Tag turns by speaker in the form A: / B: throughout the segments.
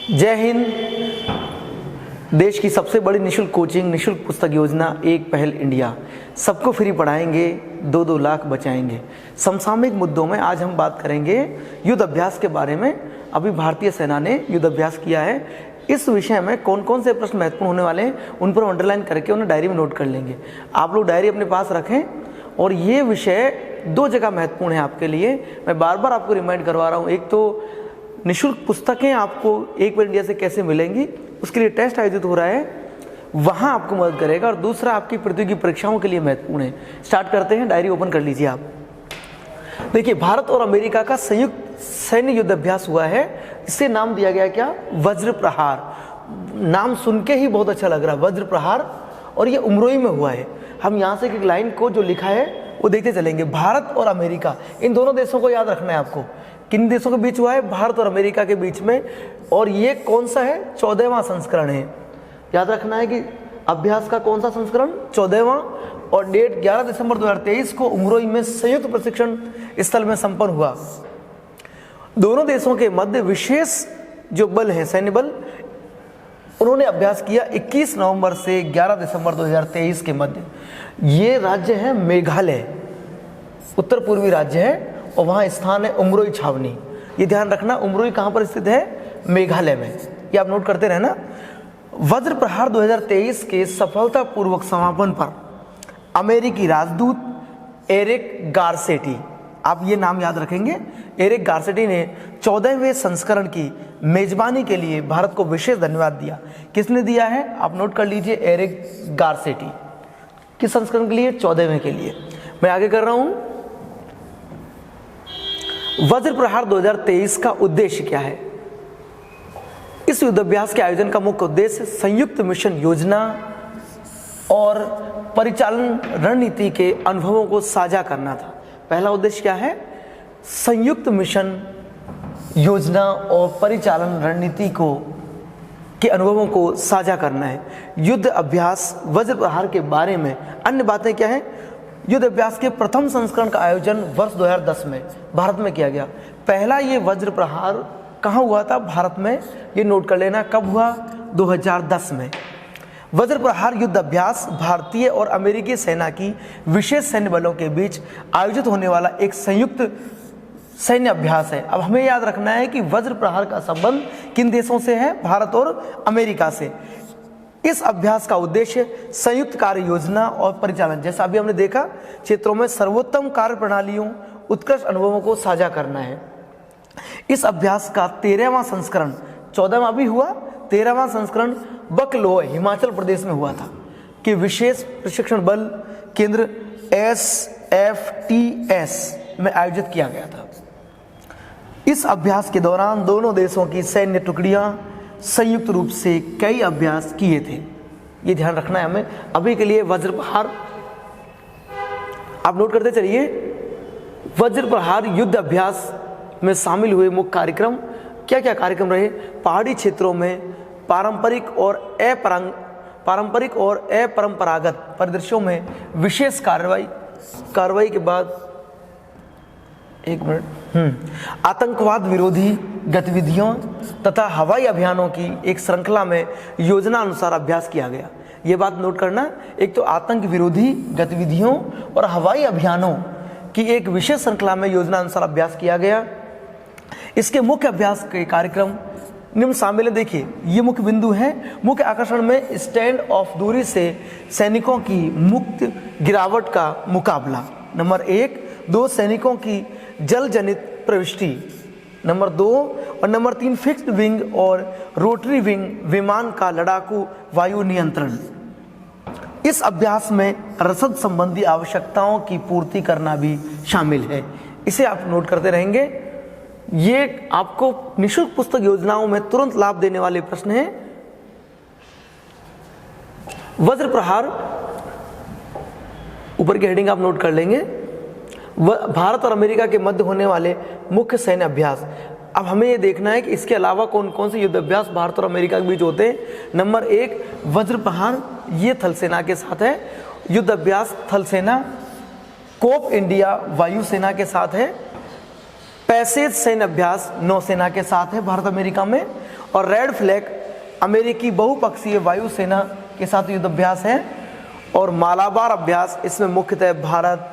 A: जय हिंद। देश की सबसे बड़ी निःशुल्क कोचिंग, निःशुल्क पुस्तक योजना एक पहल इंडिया। सबको फ्री पढ़ाएंगे, 2-2 लाख बचाएंगे। समसामयिक मुद्दों में आज हम बात करेंगे युद्ध अभ्यास के बारे में। अभी भारतीय सेना ने युद्ध अभ्यास किया है। इस विषय में कौन कौन से प्रश्न महत्वपूर्ण होने वाले हैं उन पर अंडरलाइन करके उन्हें डायरी में नोट कर लेंगे। आप लोग डायरी अपने पास रखें। और ये विषय 2 जगह महत्वपूर्ण है आपके लिए। मैं बार बार आपको रिमाइंड करवा रहा हूँ। एक तो निःशुल्क पुस्तकें आपको एक पहल इंडिया से कैसे मिलेंगी, उसके लिए टेस्ट आयोजित हो रहा है, वहाँ आपको मदद करेगा। और दूसरा आपकी प्रतियोगी परीक्षाओं के लिए महत्वपूर्ण है। स्टार्ट करते हैं, डायरी ओपन कर लीजिए आप। देखिए, भारत और अमेरिका का संयुक्त सैन्य युद्ध अभ्यास हुआ है। इसे नाम दिया गया क्या? वज्र प्रहार। नाम सुन के ही बहुत अच्छा लग रहा है, वज्र प्रहार। और ये उमरोई में हुआ है। हम यहाँ से एक लाइन को जो लिखा है वो देखते चलेंगे। भारत और अमेरिका, इन दोनों देशों को याद रखना है आपको। किन देशों के बीच हुआ है? भारत और अमेरिका के बीच में। और ये कौन सा है? 14वां संस्करण है। याद रखना है कि अभ्यास का कौन सा संस्करण? 14वां। और डेट 11 दिसंबर 2023 को उमरोई में संयुक्त प्रशिक्षण स्थल में संपन्न हुआ। दोनों देशों के मध्य विशेष जो बल है, सैन्य बल, उन्होंने अभ्यास किया 21 नवंबर से 11 दिसंबर 2023 के मध्य। ये राज्य है मेघालय, उत्तर पूर्वी राज्य है। और वहाँ स्थान है उमरोई छावनी। ये ध्यान रखना, उमरोई कहाँ पर स्थित है? मेघालय में। ये आप नोट करते रहना। वज्र प्रहार 2023 के सफलतापूर्वक समापन पर अमेरिकी राजदूत एरिक गारसेटी, आप ये नाम याद रखेंगे, एरिक गारसेटी ने 14वें संस्करण की मेजबानी के लिए भारत को विशेष धन्यवाद दिया। किसने दिया है? आप नोट कर लीजिए, एरिक गारसेटी। किस संस्करण के लिए? 14वें के लिए। मैं आगे कर रहा हूं। वज्र प्रहार 2023 का उद्देश्य क्या है? इस युद्धाभ्यास के आयोजन का मुख्य उद्देश्य संयुक्त मिशन योजना और परिचालन रणनीति के अनुभवों को साझा करना था। पहला उद्देश्य क्या है? संयुक्त मिशन योजना और परिचालन रणनीति के अनुभवों को साझा करना है। युद्ध अभ्यास वज्र प्रहार के बारे में अन्य बातें क्या है? युद्ध अभ्यास के प्रथम संस्करण का आयोजन वर्ष 2010 में भारत में किया गया। पहला ये वज्र प्रहार कहाँ हुआ था? भारत में। ये नोट कर लेना, कब हुआ? 2010 में। वज्र प्रहार युद्ध अभ्यास भारतीय और अमेरिकी सेना की विशेष सैन्य बलों के बीच आयोजित होने वाला एक संयुक्त सैन्य अभ्यास है। अब हमें याद रखना है कि वज्र प्रहार का संबंध किन देशों से है? भारत और अमेरिका से। इस अभ्यास का उद्देश्य संयुक्त कार्य योजना और परिचालन, जैसा अभी हमने देखा, क्षेत्रों में सर्वोत्तम कार्य प्रणालियों, उत्कृष्ट अनुभवों को साझा करना है। इस अभ्यास का 13वां संस्करण, 14वां भी हुआ, 13वां संस्करण बकलोय, हिमाचल प्रदेश में हुआ था कि विशेष प्रशिक्षण बल केंद्र SFTS में आयोजित किया गया था। इस अभ्यास के दौरान दोनों देशों की सैन्य टुकड़ियां संयुक्त रूप से कई अभ्यास किए थे। ये ध्यान रखना है हमें। अभी के लिए वज्र प्रहार आप नोट करते चलिए। वज्र प्रहार युद्ध अभ्यास में शामिल हुए मुख्य कार्यक्रम क्या क्या कार्यक्रम रहे? पहाड़ी क्षेत्रों में पारंपरिक और अपरंपरागत परिदृश्यों में विशेष कार्रवाई के बाद आतंकवाद विरोधी गतिविधियों तथा हवाई अभियानों की एक श्रृंखला में योजना अनुसार अभ्यास किया गया। ये बात नोट करना। एक तो आतंक विरोधी गतिविधियों और हवाई अभियानों की एक विशेष श्रृंखला में योजना अनुसार अभ्यास किया गया। इसके मुख्य अभ्यास के कार्यक्रम निम्न शामिल है। देखिए, ये मुख्य बिंदु है। मुख्य आकर्षण में स्टैंड ऑफ दूरी से सैनिकों की मुक्त गिरावट का मुकाबला, नंबर 1। 2 सैनिकों की जल जनित प्रविष्टि, नंबर 2। और नंबर 3 फिक्स्ड विंग और रोटरी विंग विमान का लड़ाकू वायु नियंत्रण। इस अभ्यास में रसद संबंधी आवश्यकताओं की पूर्ति करना भी शामिल है। इसे आप नोट करते रहेंगे। ये आपको निःशुल्क पुस्तक योजनाओं में तुरंत लाभ देने वाले प्रश्न हैं। वज्र प्रहार, ऊपर की हेडिंग आप नोट कर लेंगे। भारत और अमेरिका के मध्य होने वाले मुख्य सैन्य अभ्यास। अब हमें ये देखना है कि इसके अलावा कौन कौन से युद्ध अभ्यास भारत और अमेरिका के बीच होते हैं। नंबर 1 वज्र प्रहार, ये थल सेना के साथ है। युद्ध अभ्यास थल सेना, कोप इंडिया वायुसेना के साथ है। पैसेज सैन्य अभ्यास नौसेना के साथ है भारत अमेरिका में। और रेड फ्लैग अमेरिकी बहुपक्षीय वायुसेना के साथ युद्ध अभ्यास है। और मालाबार अभ्यास, इसमें मुख्यतः भारत,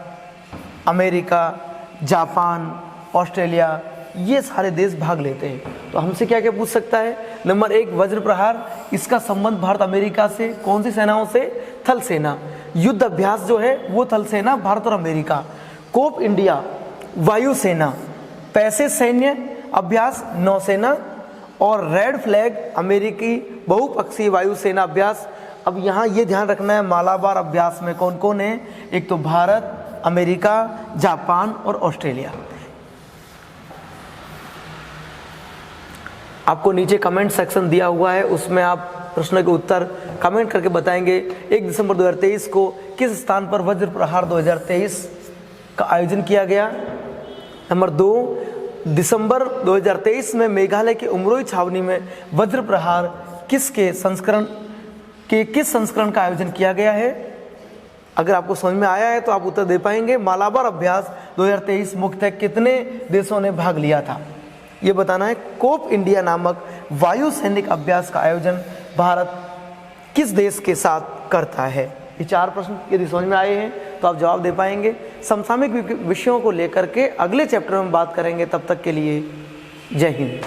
A: अमेरिका, जापान, ऑस्ट्रेलिया, ये सारे देश भाग लेते हैं। तो हमसे क्या क्या पूछ सकता है? नंबर 1 वज्र प्रहार, इसका संबंध भारत अमेरिका से, कौन सी सेनाओं से? थल सेना। युद्ध अभ्यास जो है वो थल सेना, भारत और अमेरिका। कोप इंडिया वायुसेना, पैसे सैन्य अभ्यास नौसेना। और रेड फ्लैग अमेरिकी बहुपक्षीय वायुसेना अभ्यास। अब यहाँ ये ध्यान रखना है, मालाबार अभ्यास में कौन कौन है? एक तो भारत, अमेरिका, जापान और ऑस्ट्रेलिया। आपको नीचे कमेंट सेक्शन दिया हुआ है, उसमें आप प्रश्न के उत्तर कमेंट करके बताएंगे। 1 दिसंबर 2023 को किस स्थान पर वज्र प्रहार 2023 का आयोजन किया गया? नंबर 2 दिसंबर 2023 में मेघालय के उमरोई छावनी में वज्र प्रहार किस संस्करण का आयोजन किया गया है? अगर आपको समझ में आया है तो आप उत्तर दे पाएंगे। मालाबार अभ्यास 2023 मुख्यतः कितने देशों ने भाग लिया था, ये बताना है। कोप इंडिया नामक वायु सैनिक अभ्यास का आयोजन भारत किस देश के साथ करता है? ये 4 प्रश्न यदि समझ में आए हैं तो आप जवाब दे पाएंगे। समसामयिक विषयों को लेकर के अगले चैप्टर में बात करेंगे। तब तक के लिए जय हिंद।